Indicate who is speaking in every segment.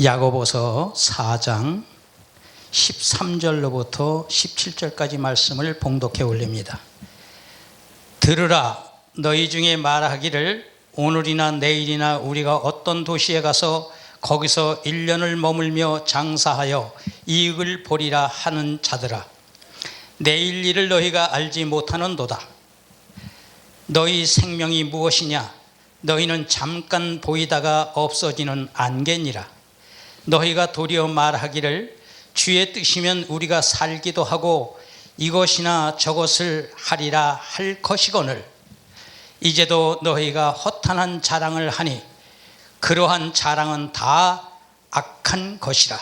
Speaker 1: 야고보서 4장 13절로부터 17절까지 말씀을 봉독해 올립니다. 들으라, 너희 중에 말하기를 오늘이나 내일이나 우리가 어떤 도시에 가서 거기서 1년을 머물며 장사하여 이익을 보리라 하는 자들아, 내일 일을 너희가 알지 못하는도다. 너희 생명이 무엇이냐? 너희는 잠깐 보이다가 없어지는 안개니라. 너희가 도리어 말하기를 주의 뜻이면 우리가 살기도 하고 이것이나 저것을 하리라 할 것이거늘, 이제도 너희가 허탄한 자랑을 하니 그러한 자랑은 다 악한 것이라.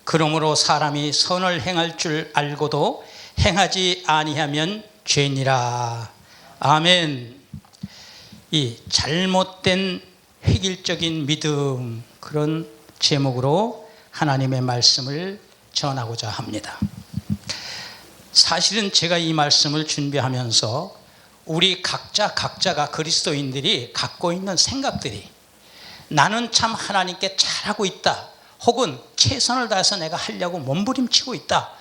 Speaker 1: 그러므로 사람이 선을 행할 줄 알고도 행하지 아니하면 죄니라. 아멘. 이 잘못된 획일적인 믿음, 그런 제목으로 하나님의 말씀을 전하고자 합니다. 사실은 제가 이 말씀을 준비하면서 우리 각자가 그리스도인들이 갖고 있는 생각들이, 나는 참 하나님께 잘하고 있다, 혹은 최선을 다해서 내가 하려고 몸부림치고 있다,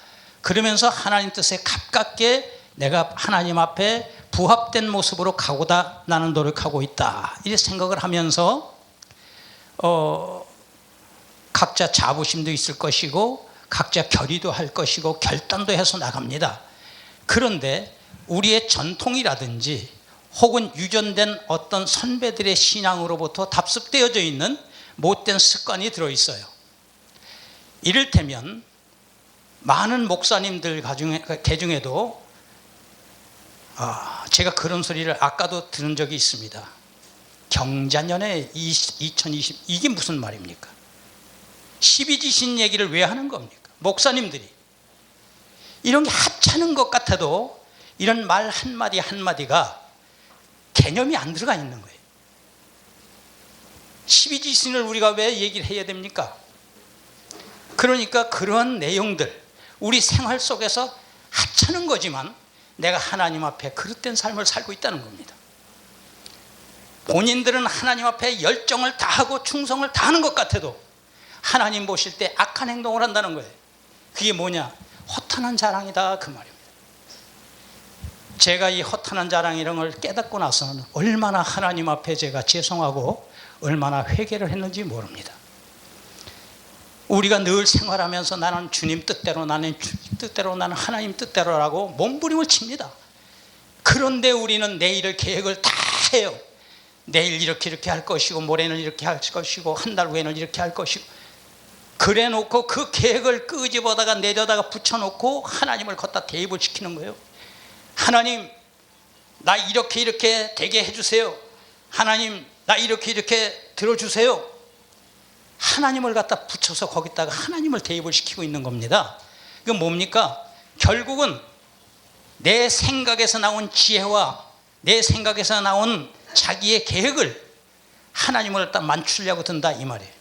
Speaker 1: 그러면서 하나님 뜻에 가깝게 내가 하나님 앞에 부합된 모습으로 가고자 나는 노력하고 있다, 이렇게 생각을 하면서 각자 자부심도 있을 것이고 각자 결의도 할 것이고 결단도 해서 나갑니다. 그런데 우리의 전통이라든지 혹은 유전된 어떤 선배들의 신앙으로부터 답습되어져 있는 못된 습관이 들어있어요. 이를테면 많은 목사님들 개중에도 제가 그런 소리를 아까도 들은 적이 있습니다. 경자년에 2020, 이게 무슨 말입니까? 12지신 얘기를 왜 하는 겁니까? 목사님들이 이런 게 하찮은 것 같아도 이런 말 한마디 한마디가 개념이 안 들어가 있는 거예요. 12지신을 우리가 왜 얘기를 해야 됩니까? 그러니까 그런 내용들, 우리 생활 속에서 하찮은 거지만 내가 하나님 앞에 그릇된 삶을 살고 있다는 겁니다. 본인들은 하나님 앞에 열정을 다하고 충성을 다하는 것 같아도 하나님 보실 때 악한 행동을 한다는 거예요. 그게 뭐냐? 허탄한 자랑이다, 그 말입니다. 제가 이 허탄한 자랑 이런 걸 깨닫고 나서는 얼마나 하나님 앞에 제가 죄송하고 얼마나 회개를 했는지 모릅니다. 우리가 늘 생활하면서 나는 주님 뜻대로, 나는 하나님 뜻대로라고 몸부림을 칩니다. 그런데 우리는 내일을 계획을 다 해요. 내일 이렇게 할 것이고 모레는 이렇게 할 것이고 한 달 후에는 이렇게 할 것이고, 그래 놓고 그 계획을 끄집어다가 내려다가 붙여놓고 하나님을 걷다 대입을 시키는 거예요. 하나님, 나 이렇게 되게 해주세요. 하나님, 나 이렇게 들어주세요. 하나님을 갖다 붙여서 거기다가 하나님을 대입을 시키고 있는 겁니다. 이건 뭡니까? 결국은 내 생각에서 나온 지혜와 내 생각에서 나온 자기의 계획을 하나님을 갖다 맞추려고 든다, 이 말이에요.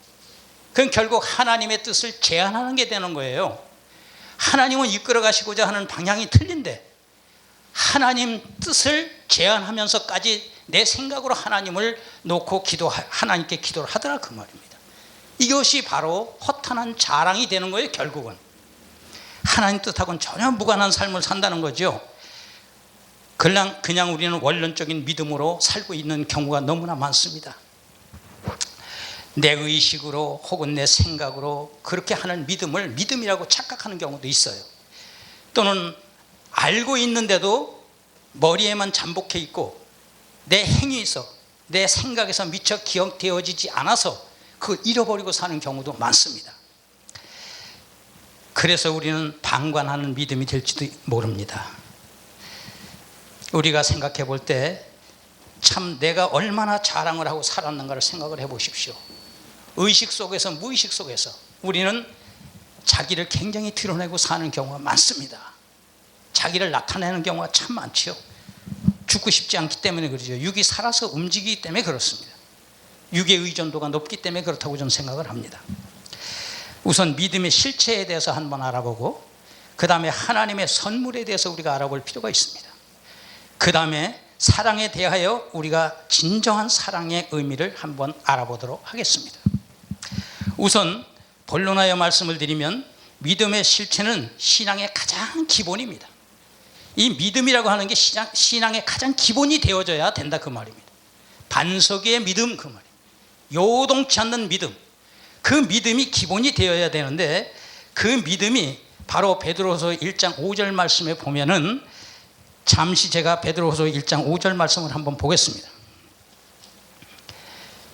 Speaker 1: 그건 결국 하나님의 뜻을 제한하는 게 되는 거예요. 하나님은 이끌어 가시고자 하는 방향이 틀린데 하나님 뜻을 제한하면서까지 내 생각으로 하나님을 놓고 하나님께 기도를 하더라, 그 말입니다. 이것이 바로 허탄한 자랑이 되는 거예요. 결국은 하나님 뜻하고는 전혀 무관한 삶을 산다는 거죠. 그냥 우리는 원론적인 믿음으로 살고 있는 경우가 너무나 많습니다. 내 의식으로 혹은 내 생각으로 그렇게 하는 믿음을 믿음이라고 착각하는 경우도 있어요. 또는 알고 있는데도 머리에만 잠복해 있고 내 행위에서, 내 생각에서 미처 기억되어지지 않아서 그걸 잃어버리고 사는 경우도 많습니다. 그래서 우리는 방관하는 믿음이 될지도 모릅니다. 우리가 생각해 볼 때 참 내가 얼마나 자랑을 하고 살았는가를 생각을 해 보십시오. 의식 속에서 무의식 속에서 우리는 자기를 굉장히 드러내고 사는 경우가 많습니다. 자기를 나타내는 경우가 참 많죠. 죽고 싶지 않기 때문에 그러죠. 육이 살아서 움직이기 때문에 그렇습니다. 육의 의존도가 높기 때문에 그렇다고 저는 생각을 합니다. 우선 믿음의 실체에 대해서 한번 알아보고 그 다음에 하나님의 선물에 대해서 우리가 알아볼 필요가 있습니다. 그 다음에 사랑에 대하여 우리가 진정한 사랑의 의미를 한번 알아보도록 하겠습니다. 우선 본론하여 말씀을 드리면 믿음의 실체는 신앙의 가장 기본입니다. 이 믿음이라고 하는 게 신앙의 가장 기본이 되어져야 된다 그 말입니다. 반석의 믿음 그 말이에요. 요동치 않는 믿음, 그 믿음이 기본이 되어야 되는데 그 믿음이 바로 베드로후서 1장 5절 말씀에 보면은, 잠시 제가 베드로후서 1장 5절 말씀을 한번 보겠습니다.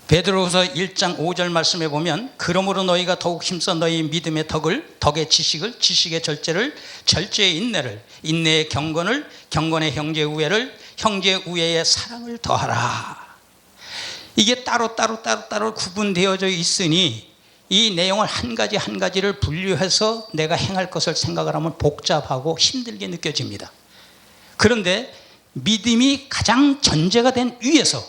Speaker 1: 베드로후서 1장 5절 말씀에 보면, 그러므로 너희가 더욱 힘써 너희 믿음의 덕을, 덕의 지식을, 지식의 절제를, 절제의 인내를, 인내의 경건을, 경건의 형제 우애를, 형제 우애의 사랑을 더하라. 이게 따로 구분되어져 있으니 이 내용을 한 가지 한 가지를 분류해서 내가 행할 것을 생각을 하면 복잡하고 힘들게 느껴집니다. 그런데 믿음이 가장 전제가 된 위에서,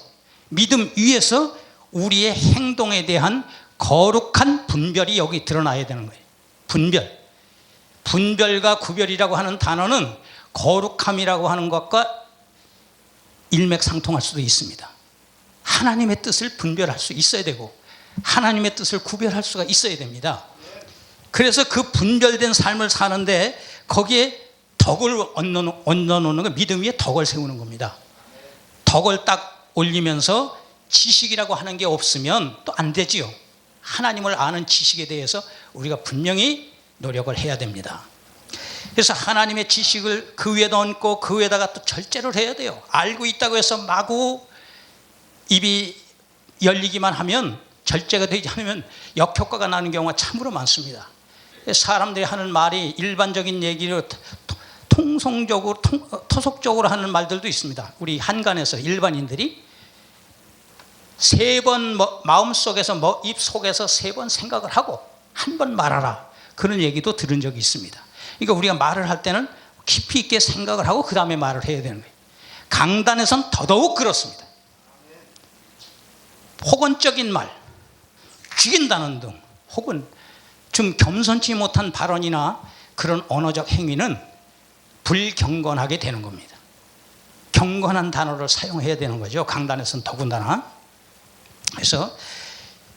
Speaker 1: 믿음 위에서 우리의 행동에 대한 거룩한 분별이 여기 드러나야 되는 거예요. 분별과 구별이라고 하는 단어는 거룩함이라고 하는 것과 일맥상통할 수도 있습니다. 하나님의 뜻을 분별할 수 있어야 되고 하나님의 뜻을 구별할 수가 있어야 됩니다. 그래서 그 분별된 삶을 사는데 거기에 덕을 얹어놓는 거, 믿음 위에 덕을 세우는 겁니다. 덕을 딱 올리면서 지식이라고 하는 게 없으면 또 안 되지요. 하나님을 아는 지식에 대해서 우리가 분명히 노력을 해야 됩니다. 그래서 하나님의 지식을 그 위에다 얹고 그 위에다가 또 절제를 해야 돼요. 알고 있다고 해서 마구 입이 열리기만 하면, 절제가 되지 않으면 역효과가 나는 경우가 참으로 많습니다. 사람들이 하는 말이 일반적인 얘기로 통성적으로 토속적으로 하는 말들도 있습니다. 우리 한간에서 일반인들이 세 번 마음속에서 입 속에서 세 번 생각을 하고 한 번 말하라, 그런 얘기도 들은 적이 있습니다. 그러니까 우리가 말을 할 때는 깊이 있게 생각을 하고 그 다음에 말을 해야 되는 거예요. 강단에선 더더욱 그렇습니다. 폭언적인 말, 죽인다는 등 혹은 좀 겸손치 못한 발언이나 그런 언어적 행위는 불경건하게 되는 겁니다. 경건한 단어를 사용해야 되는 거죠. 강단에서는 더군다나. 그래서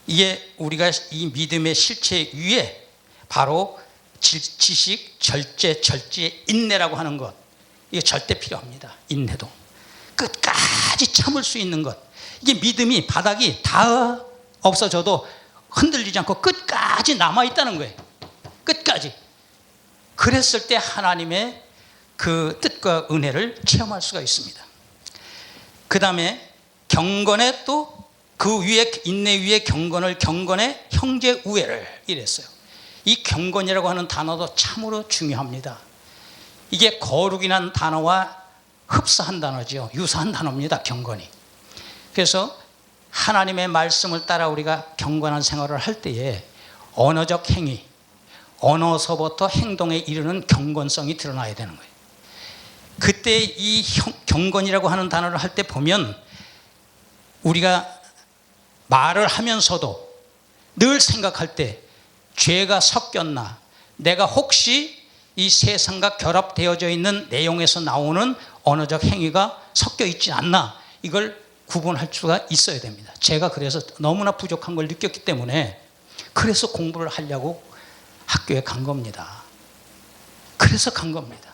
Speaker 1: 이게 우리가 이 믿음의 실체 위에 바로 지식, 절제, 인내라고 하는 것, 이게 절대 필요합니다. 인내도 끝까지 참을 수 있는 것, 이게 믿음이 바닥이 다 없어져도 흔들리지 않고 끝까지 남아있다는 거예요. 끝까지. 그랬을 때 하나님의 그 뜻과 은혜를 체험할 수가 있습니다. 그 다음에 경건에 또 그 위에, 인내 위에 경건의 형제 우애를 이랬어요. 이 경건이라고 하는 단어도 참으로 중요합니다. 이게 거룩이라는 단어와 흡사한 단어죠. 유사한 단어입니다. 경건이. 그래서 하나님의 말씀을 따라 우리가 경건한 생활을 할 때에 언어적 행위, 언어서부터 행동에 이르는 경건성이 드러나야 되는 거예요. 그때 이 경건이라고 하는 단어를 할 때 보면 우리가 말을 하면서도 늘 생각할 때 죄가 섞였나, 내가 혹시 이 세상과 결합되어져 있는 내용에서 나오는 언어적 행위가 섞여 있지 않나, 이걸 구분할 수가 있어야 됩니다. 제가 그래서 너무나 부족한 걸 느꼈기 때문에 그래서 공부를 하려고 학교에 간 겁니다. 그래서 간 겁니다.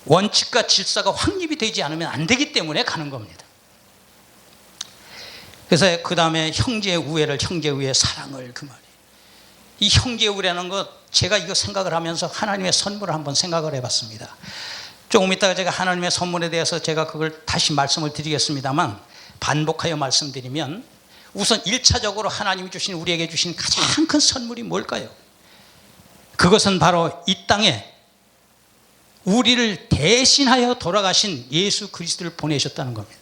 Speaker 1: 원칙과 질서가 확립이 되지 않으면 안 되기 때문에 가는 겁니다. 그래서 그 다음에 형제 우애를, 형제 우애 사랑을, 그 말이에요. 이 형제 우애라는 것, 제가 이거 생각을 하면서 하나님의 선물을 한번 생각을 해봤습니다. 조금 이따가 제가 하나님의 선물에 대해서 제가 그걸 다시 말씀을 드리겠습니다만, 반복하여 말씀드리면 우선 1차적으로 하나님이 주신, 우리에게 주신 가장 큰 선물이 뭘까요? 그것은 바로 이 땅에 우리를 대신하여 돌아가신 예수 그리스도를 보내셨다는 겁니다.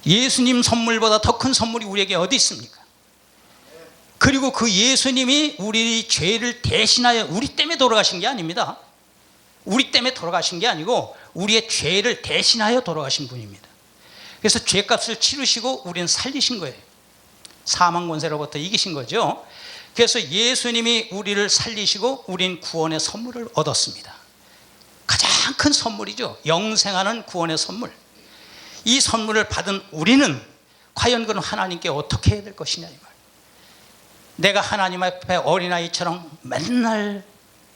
Speaker 1: 예수님 선물보다 더 큰 선물이 우리에게 어디 있습니까? 그리고 그 예수님이 우리 죄를 대신하여 우리 때문에 돌아가신 게 아닙니다. 우리 때문에 돌아가신 게 아니고 우리의 죄를 대신하여 돌아가신 분입니다. 그래서 죄값을 치르시고 우리는 살리신 거예요. 사망 권세로부터 이기신 거죠. 그래서 예수님이 우리를 살리시고 우린 구원의 선물을 얻었습니다. 가장 큰 선물이죠. 영생하는 구원의 선물. 이 선물을 받은 우리는 과연 그럼 하나님께 어떻게 해야 될 것이냐, 이 말. 내가 하나님 앞에 어린아이처럼 맨날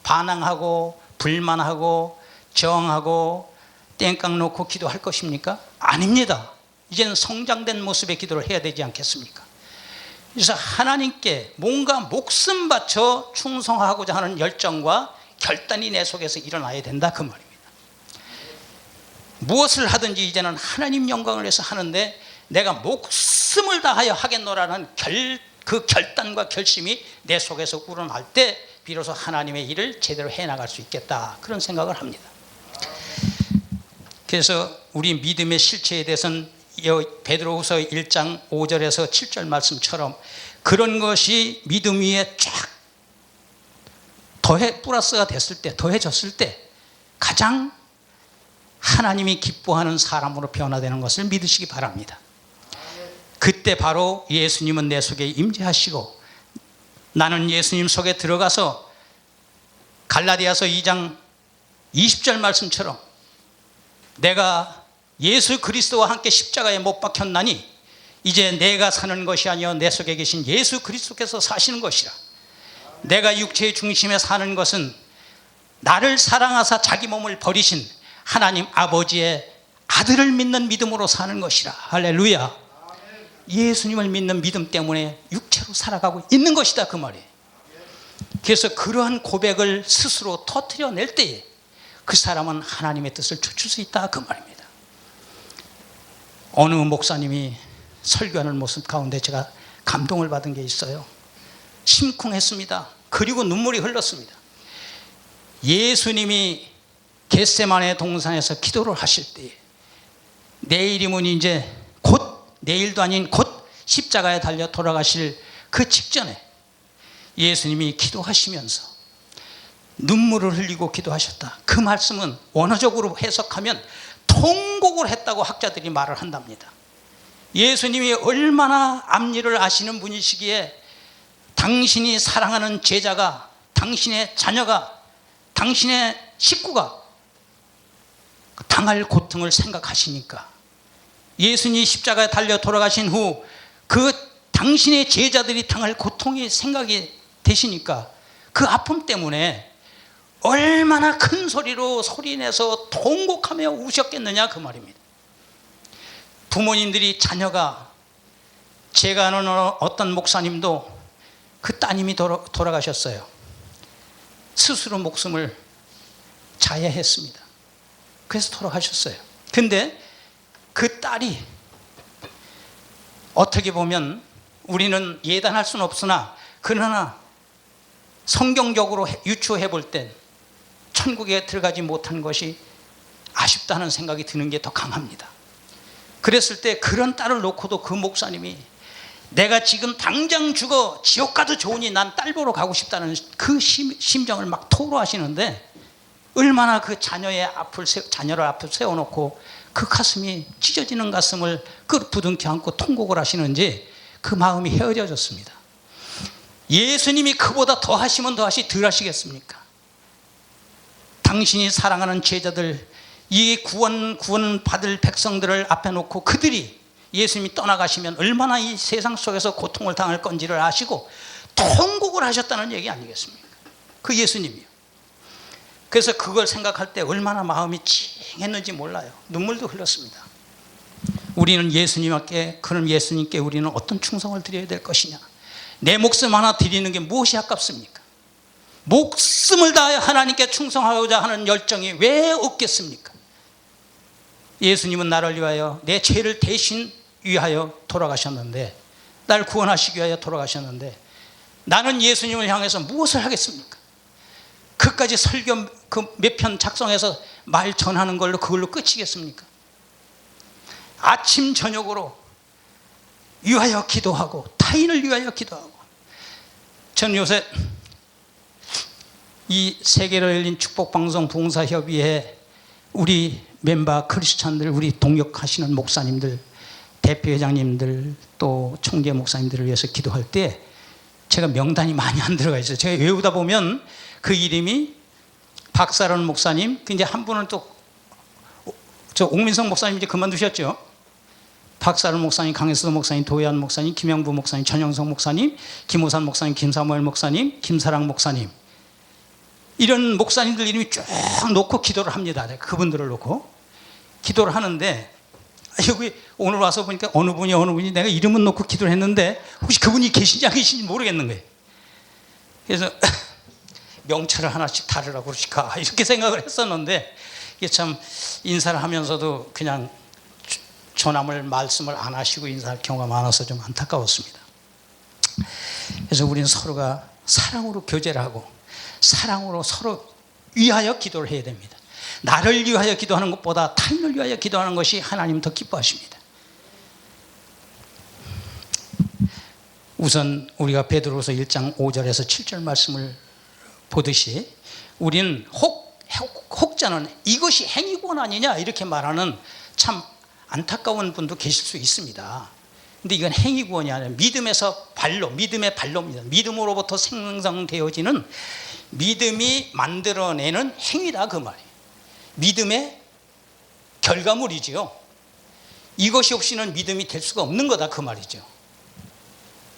Speaker 1: 반항하고 불만하고 저항하고 땡깡 놓고 기도할 것입니까? 아닙니다. 이제는 성장된 모습의 기도를 해야 되지 않겠습니까? 그래서 하나님께 뭔가 목숨 바쳐 충성하고자 하는 열정과 결단이 내 속에서 일어나야 된다, 그 말입니다. 무엇을 하든지 이제는 하나님 영광을 위해서 하는데 내가 목숨을 다하여 하겠노라는 그 결단과 결심이 내 속에서 우러날 때 비로소 하나님의 일을 제대로 해나갈 수 있겠다, 그런 생각을 합니다. 그래서 우리 믿음의 실체에 대해서는 베드로후서 1장 5절에서 7절 말씀처럼 그런 것이 믿음 위에 쫙 플러스가 됐을 때, 더해졌을 때 가장 하나님이 기뻐하는 사람으로 변화되는 것을 믿으시기 바랍니다. 그때 바로 예수님은 내 속에 임재하시고 나는 예수님 속에 들어가서 갈라디아서 2장 20절 말씀처럼 내가 예수 그리스도와 함께 십자가에 못 박혔나니 이제 내가 사는 것이 아니요 내 속에 계신 예수 그리스도께서 사시는 것이라. 내가 육체의 중심에 사는 것은 나를 사랑하사 자기 몸을 버리신 하나님 아버지의 아들을 믿는 믿음으로 사는 것이라. 할렐루야. 예수님을 믿는 믿음 때문에 육체로 살아가고 있는 것이다, 그 말이에요. 그래서 그러한 고백을 스스로 터뜨려낼 때에 그 사람은 하나님의 뜻을 쫓을 수 있다, 그 말입니다. 어느 목사님이 설교하는 모습 가운데 제가 감동을 받은 게 있어요. 심쿵했습니다. 그리고 눈물이 흘렀습니다. 예수님이 겟세마네 동산에서 기도를 하실 때에 내일이면 이제 곧, 내일도 아닌 곧 십자가에 달려 돌아가실 그 직전에 예수님이 기도하시면서 눈물을 흘리고 기도하셨다. 그 말씀은 원어적으로 해석하면 통곡을 했다고 학자들이 말을 한답니다. 예수님이 얼마나 앞일을 아시는 분이시기에 당신이 사랑하는 제자가, 당신의 자녀가, 당신의 식구가 당할 고통을 생각하시니까 예수님이 십자가에 달려 돌아가신 후 그 당신의 제자들이 당할 고통이 생각이 되시니까 그 아픔 때문에 얼마나 큰 소리로 소리내서 통곡하며 우셨겠느냐, 그 말입니다. 부모님들이 자녀가, 제가 아는 어떤 목사님도 그 따님이 돌아가셨어요. 스스로 목숨을 자해했습니다. 그래서 돌아가셨어요. 근데 그 딸이 어떻게 보면 우리는 예단할 수는 없으나 그러나 성경적으로 유추해 볼 땐 천국에 들어가지 못한 것이 아쉽다는 생각이 드는 게 더 강합니다. 그랬을 때 그런 딸을 놓고도 그 목사님이 내가 지금 당장 죽어 지옥 가도 좋으니 난 딸 보러 가고 싶다는 그 심정을 막 토로하시는데 얼마나 그 자녀를 앞을 세워놓고 그 가슴이 찢어지는 가슴을 부둥켜 안고 통곡을 하시는지 그 마음이 헤어져졌습니다. 예수님이 그보다 더 하시면 더 하시 덜 하시겠습니까? 당신이 사랑하는 제자들, 이 구원 받을 백성들을 앞에 놓고 그들이 예수님이 떠나가시면 얼마나 이 세상 속에서 고통을 당할 건지를 아시고 통곡을 하셨다는 얘기 아니겠습니까? 그 예수님이요. 그래서 그걸 생각할 때 얼마나 마음이 찡했는지 몰라요. 눈물도 흘렀습니다. 우리는 예수님께, 그런 예수님께 우리는 어떤 충성을 드려야 될 것이냐. 내 목숨 하나 드리는 게 무엇이 아깝습니까? 목숨을 다하여 하나님께 충성하고자 하는 열정이 왜 없겠습니까? 예수님은 나를 위하여, 내 죄를 대신 위하여 돌아가셨는데, 날 구원하시기 위하여 돌아가셨는데 나는 예수님을 향해서 무엇을 하겠습니까? 그까지 설교 몇 편 작성해서 말 전하는 걸로 그걸로 끝이겠습니까? 아침 저녁으로 위하여 기도하고 타인을 위하여 기도하고. 저는 요새 이 세계로 열린 축복방송 봉사협의회 우리 멤버 크리스찬들, 우리 동역하시는 목사님들, 대표회장님들, 또 총재 목사님들을 위해서 기도할 때 제가 명단이 많이 안 들어가 있어요. 제가 외우다 보면 그 이름이 박사론 목사님, 이제 한 분은 또 저 옥민성 목사님 이제 그만두셨죠. 박사르 목사님, 강혜수 목사님, 도혜안 목사님, 김영부 목사님, 전영석 목사님, 김호산 목사님, 김사무엘 목사님, 김사랑 목사님, 이런 목사님들 이름이 쭉 놓고 기도를 합니다. 그분들을 놓고 기도를 하는데, 여기 오늘 와서 보니까 어느 분이 내가 이름은 놓고 기도를 했는데 혹시 그분이 계신지 안 계신지 모르겠는 거예요. 그래서 명찰을 하나씩 다르라고 그러실까 이렇게 생각을 했었는데, 이게 참 인사를 하면서도 그냥 전함을 말씀을 안 하시고 인사할 경우가 많아서 좀 안타까웠습니다. 그래서 우리는 서로가 사랑으로 교제를 하고 사랑으로 서로 위하여 기도를 해야 됩니다. 나를 위하여 기도하는 것보다 타인을 위하여 기도하는 것이 하나님 더 기뻐하십니다. 우선 우리가 베드로서 1장 5절에서 7절 말씀을 보듯이 우리는 혹자는 이것이 행위권 아니냐 이렇게 말하는 참 안타까운 분도 계실 수 있습니다. 근데 이건 행위구원이 아니라 믿음에서 발로, 믿음의 발로입니다. 믿음으로부터 생성되어지는, 믿음이 만들어내는 행위다 그 말이에요. 믿음의 결과물이지요. 이것이 없이는 믿음이 될 수가 없는 거다 그 말이죠.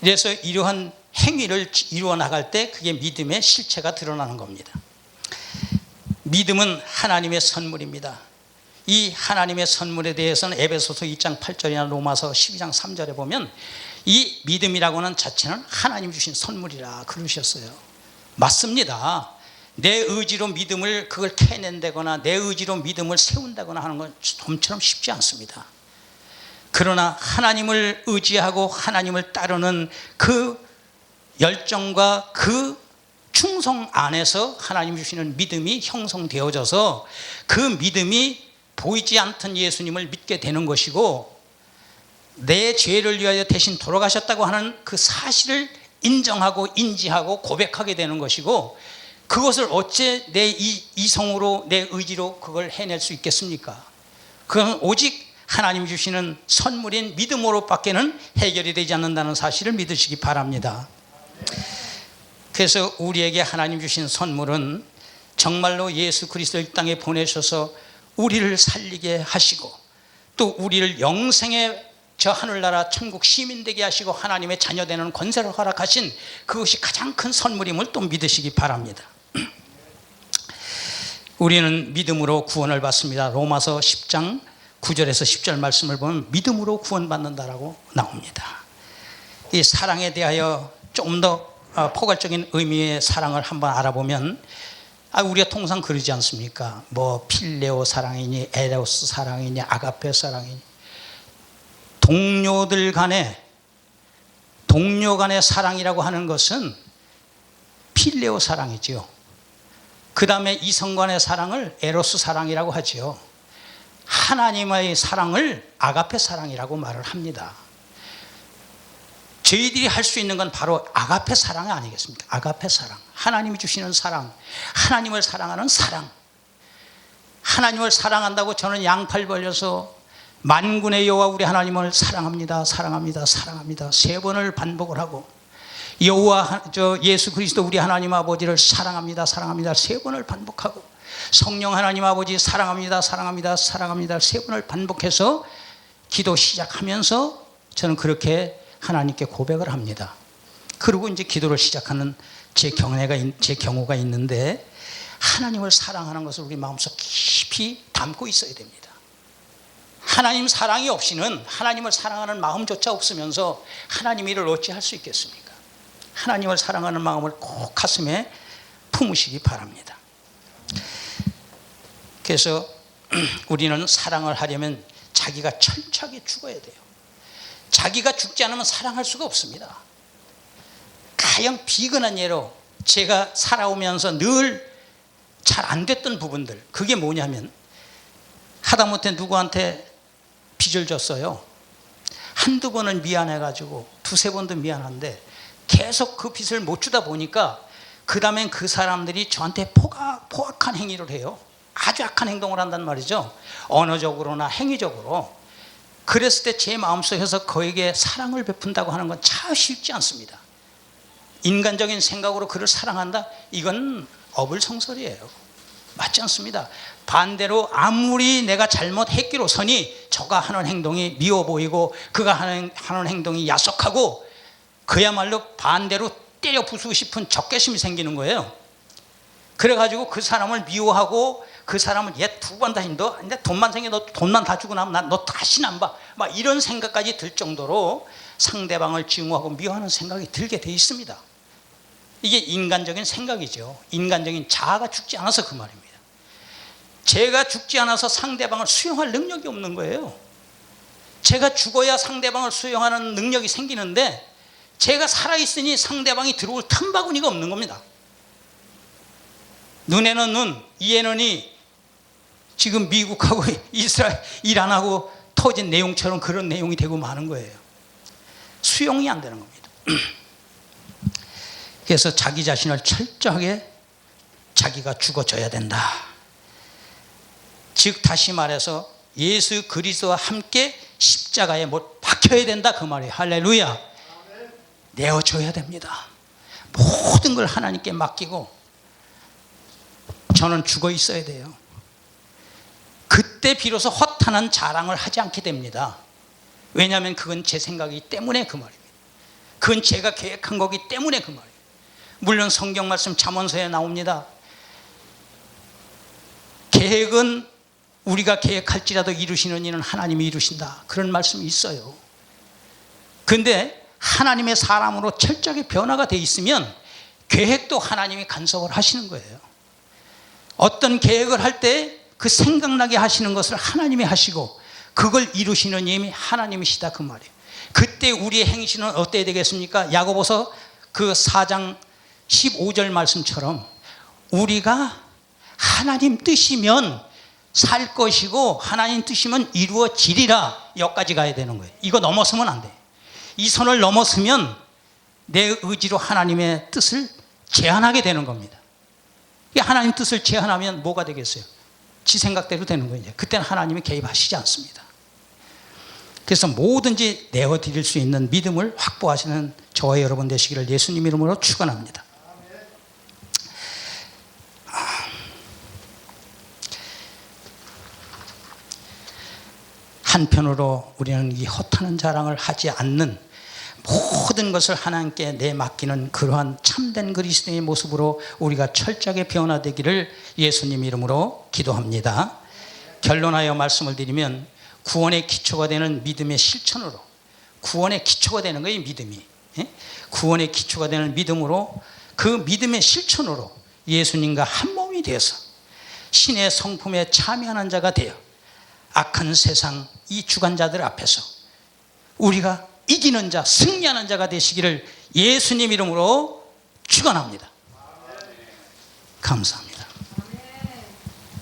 Speaker 1: 그래서 이러한 행위를 이루어 나갈 때 그게 믿음의 실체가 드러나는 겁니다. 믿음은 하나님의 선물입니다. 이 하나님의 선물에 대해서는 에베소서 2장 8절이나 로마서 12장 3절에 보면 이 믿음이라고 하는 자체는 하나님 주신 선물이라 그러셨어요. 맞습니다. 내 의지로 믿음을 그걸 캐낸다거나 내 의지로 믿음을 세운다거나 하는 건 좀처럼 쉽지 않습니다. 그러나 하나님을 의지하고 하나님을 따르는 그 열정과 그 충성 안에서 하나님 주시는 믿음이 형성되어져서 그 믿음이 보이지 않던 예수님을 믿게 되는 것이고, 내 죄를 위하여 대신 돌아가셨다고 하는 그 사실을 인정하고 인지하고 고백하게 되는 것이고, 그것을 어째 내 이성으로 내 의지로 그걸 해낼 수 있겠습니까? 그건 오직 하나님 주시는 선물인 믿음으로 밖에는 해결이 되지 않는다는 사실을 믿으시기 바랍니다. 그래서 우리에게 하나님 주신 선물은 정말로 예수 그리스도를 이 땅에 보내셔서 우리를 살리게 하시고 또 우리를 영생의 저 하늘나라 천국 시민 되게 하시고 하나님의 자녀 되는 권세를 허락하신 그것이 가장 큰 선물임을 또 믿으시기 바랍니다. 우리는 믿음으로 구원을 받습니다. 로마서 10장 9절에서 10절 말씀을 보면 믿음으로 구원받는다라고 나옵니다. 이 사랑에 대하여 좀 더 포괄적인 의미의 사랑을 한번 알아보면, 우리가 통상 그러지 않습니까? 뭐 필레오 사랑이니 에로스 사랑이니 아가페 사랑이니, 동료 간의 사랑이라고 하는 것은 필레오 사랑이지요. 그 다음에 이성 간의 사랑을 에로스 사랑이라고 하지요. 하나님의 사랑을 아가페 사랑이라고 말을 합니다. 저희들이 할 수 있는 건 바로 아가페 사랑이 아니겠습니까? 아가페 사랑, 하나님이 주시는 사랑, 하나님을 사랑하는 사랑. 하나님을 사랑한다고 저는 양팔 벌려서 만군의 여호와 우리 하나님을 사랑합니다, 사랑합니다, 사랑합니다 3번을 반복을 하고, 여호와 예수 그리스도 우리 하나님 아버지를 사랑합니다, 사랑합니다 3번을 반복하고, 성령 하나님 아버지 사랑합니다, 사랑합니다, 사랑합니다 3번을 반복해서 기도 시작하면서 저는 그렇게 하나님께 고백을 합니다. 그리고 이제 기도를 시작하는 제 경우가 있는데, 하나님을 사랑하는 것을 우리 마음속 깊이 담고 있어야 됩니다. 하나님 사랑이 없이는, 하나님을 사랑하는 마음조차 없으면서 하나님 일을 어찌 할 수 있겠습니까? 하나님을 사랑하는 마음을 꼭 가슴에 품으시기 바랍니다. 그래서 우리는 사랑을 하려면 자기가 철저하게 죽어야 돼요. 자기가 죽지 않으면 사랑할 수가 없습니다. 가령 비근한 예로 제가 살아오면서 늘 잘 안 됐던 부분들, 그게 뭐냐면, 하다못해 누구한테 빚을 졌어요. 한두 번은 미안해가지고 두세 번도 미안한데 계속 그 빚을 못 주다 보니까 그 다음엔 그 사람들이 저한테 포악한 행위를 해요. 아주 악한 행동을 한단 말이죠. 언어적으로나 행위적으로. 그랬을 때 제 마음속에서 그에게 사랑을 베푼다고 하는 건 참 쉽지 않습니다. 인간적인 생각으로 그를 사랑한다? 이건 어불성설이에요. 맞지 않습니다. 반대로 아무리 내가 잘못했기로서니 저가 하는 행동이 미워 보이고 그가 하는 행동이 야속하고 그야말로 반대로 때려 부수고 싶은 적개심이 생기는 거예요. 그래가지고 그 사람을 미워하고 그 사람을 얘 두 번 다시 너 돈만 생겨 너 돈만 다 주고 나면 난 너 다시는 안 봐. 막 이런 생각까지 들 정도로 상대방을 증오하고 미워하는 생각이 들게 돼 있습니다. 이게 인간적인 생각이죠. 인간적인 자아가 죽지 않아서 그 말입니다. 제가 죽지 않아서 상대방을 수용할 능력이 없는 거예요. 제가 죽어야 상대방을 수용하는 능력이 생기는데 제가 살아있으니 상대방이 들어올 틈바구니가 없는 겁니다. 눈에는 눈, 이에는 이, 지금 미국하고 이스라엘, 이란하고 터진 내용처럼 그런 내용이 되고 마는 거예요. 수용이 안 되는 겁니다. 그래서 자기 자신을 철저하게 자기가 죽어져야 된다. 즉 다시 말해서 예수 그리스도와 함께 십자가에 못 박혀야 된다 그 말이에요. 할렐루야. 내어줘야 됩니다. 모든 걸 하나님께 맡기고 저는 죽어 있어야 돼요. 그때 비로소 허탄한 자랑을 하지 않게 됩니다. 왜냐하면 그건 제 생각이기 때문에 그 말입니다. 그건 제가 계획한 거기 때문에 그 말이에요. 물론 성경 말씀 잠언서에 나옵니다. 계획은 우리가 계획할지라도 이루시는 이는 하나님이 이루신다. 그런 말씀이 있어요. 그런데 하나님의 사람으로 철저하게 변화가 돼 있으면 계획도 하나님이 간섭을 하시는 거예요. 어떤 계획을 할 때 그 생각나게 하시는 것을 하나님이 하시고 그걸 이루시는 이미 하나님이시다 그 말이에요. 그때 우리의 행실은 어때야 되겠습니까? 야고보서 그 4장 15절 말씀처럼 우리가 하나님 뜻이면 살 것이고 하나님 뜻이면 이루어지리라 여기까지 가야 되는 거예요. 이거 넘어서면 안 돼. 이 선을 넘어서면 내 의지로 하나님의 뜻을 제한하게 되는 겁니다. 하나님 뜻을 제한하면 뭐가 되겠어요? 지 생각대로 되는 거예요. 그때는 하나님이 개입하시지 않습니다. 그래서 뭐든지 내어드릴 수 있는 믿음을 확보하시는 저와 여러분 되시기를 예수님 이름으로 축원합니다. 한편으로 우리는 이 허탄한 자랑을 하지 않는 모든 것을 하나님께 내맡기는 그러한 참된 그리스도의 모습으로 우리가 철저하게 변화되기를 예수님 이름으로 기도합니다. 결론하여 말씀을 드리면 구원의 기초가 되는 믿음의 실천으로 구원의 기초가 되는 거예요. 믿음이 구원의 기초가 되는 믿음으로 그 믿음의 실천으로 예수님과 한 몸이 되어서 신의 성품에 참여하는 자가 되어 악한 세상 이 주관자들 앞에서 우리가 이기는 자, 승리하는 자가 되시기를 예수님 이름으로 축원합니다. 감사합니다.